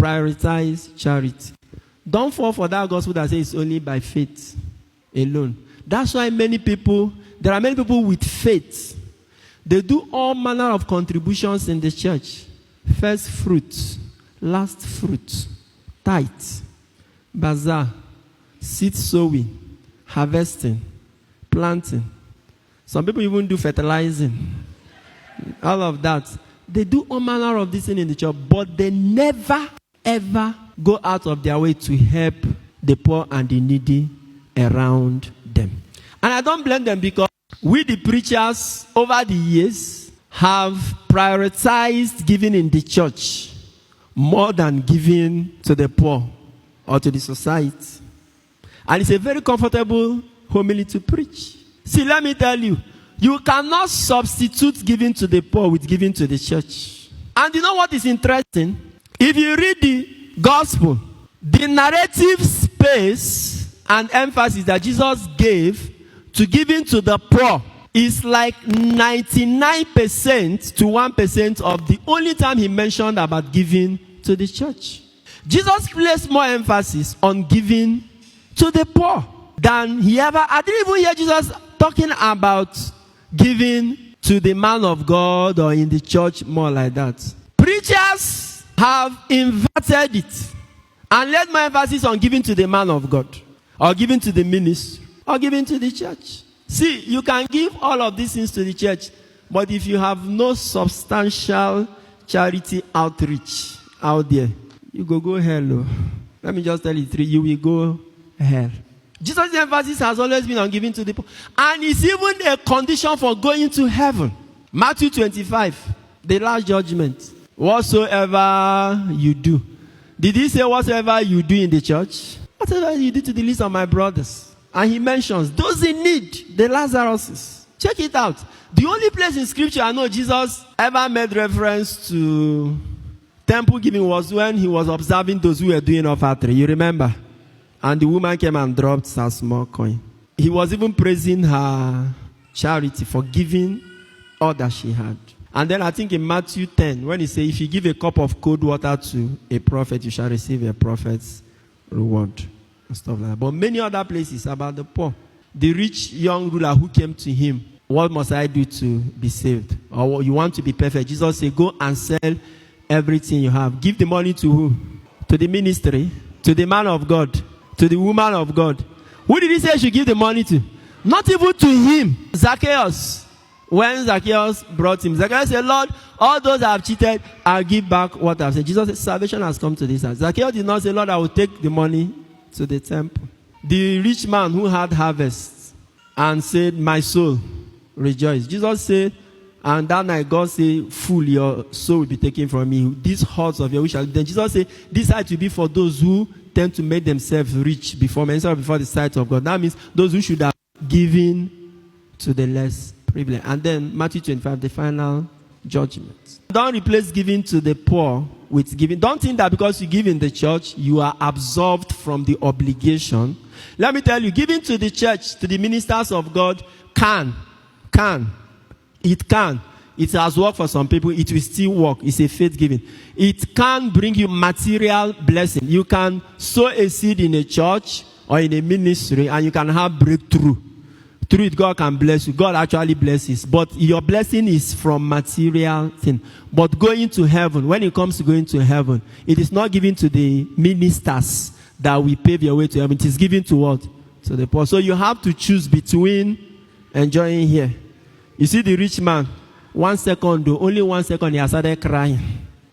prioritize charity. Don't fall for that gospel that says it's only by faith alone. That's why there are many people with faith. They do all manner of contributions in the church. First fruits, last fruits, tithe, bazaar, seed sowing, harvesting, planting. Some people even do fertilizing. All of that. They do all manner of this thing in the church, but they never, ever go out of their way to help the poor and the needy around them. And I don't blame them, because we, the preachers, over the years, have prioritized giving in the church more than giving to the poor or to the society. And it's a very comfortable homily to preach. See, let me tell you, you cannot substitute giving to the poor with giving to the church. And you know what is interesting? If you read the gospel, the narrative space and emphasis that Jesus gave to giving to the poor is like 99% to 1% of the only time he mentioned about giving to the church. Jesus placed more emphasis on giving to the poor than he ever. I didn't even hear Jesus talking about giving to the man of God or in the church more like that. Preachers have inverted it and laid more emphasis on giving to the man of God, or giving to the ministry, or giving to the church. See, you can give all of these things to the church, but if you have no substantial charity outreach out there, you go hell. Let me just tell you you will go hell. Jesus' emphasis has always been on giving to the poor. And it's even a condition for going to heaven. Matthew 25, the last judgment. Whatsoever you do. Did he say whatsoever you do in the church? Whatever you do to the least of my brothers. And he mentions those in need, the Lazaruses. Check it out. The only place in scripture I know Jesus ever made reference to temple giving was when he was observing those who were doing offertory. You remember? And the woman came and dropped her small coin. He was even praising her charity for giving all that she had. And then I think in Matthew 10, when he says, if you give a cup of cold water to a prophet, you shall receive a prophet's reward. And stuff like that. But many other places about the poor. The rich young ruler who came to him, what must I do to be saved? Or you want to be perfect? Jesus said, go and sell everything you have. Give the money to who? To the ministry, to the man of God, to the woman of God. Who did he say you should give the money to? Not even to him. Zacchaeus. When Zacchaeus brought him, Zacchaeus said, Lord, all those that have cheated, I'll give back what I've said. Jesus said, salvation has come to this house. Zacchaeus did not say, Lord, I will take the money to the temple. The rich man who had harvest and said, my soul, rejoice. Jesus said, and that night God said, fool, your soul will be taken from me. These hearts of your wish shall be. Then Jesus said, this sight will be for those who tend to make themselves rich before men, before the sight of God. That means those who should have given to the less privileged. And then Matthew 25, the final judgment. Don't replace giving to the poor with giving. Don't think that because you give in the church, you are absolved from the obligation. Let me tell you, giving to the church, to the ministers of God, it can. It has worked for some people. It will still work. It's a faith giving. It can bring you material blessing. You can sow a seed in a church or in a ministry and you can have breakthrough. Through it, God can bless you. God actually blesses. But your blessing is from material thing. But going to heaven, when it comes to going to heaven, it is not given to the ministers that will pave your way to heaven. It is given to what? To the poor. So you have to choose between enjoying here. You see the rich man, 1 second, though, only 1 second, he has started crying.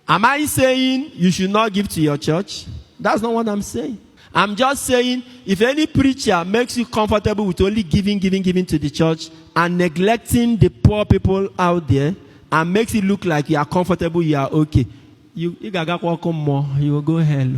Am I saying you should not give to your church? That's not what I'm saying. I'm just saying, if any preacher makes you comfortable with only giving to the church and neglecting the poor people out there and makes it look like you are comfortable, you are okay, you will go hell.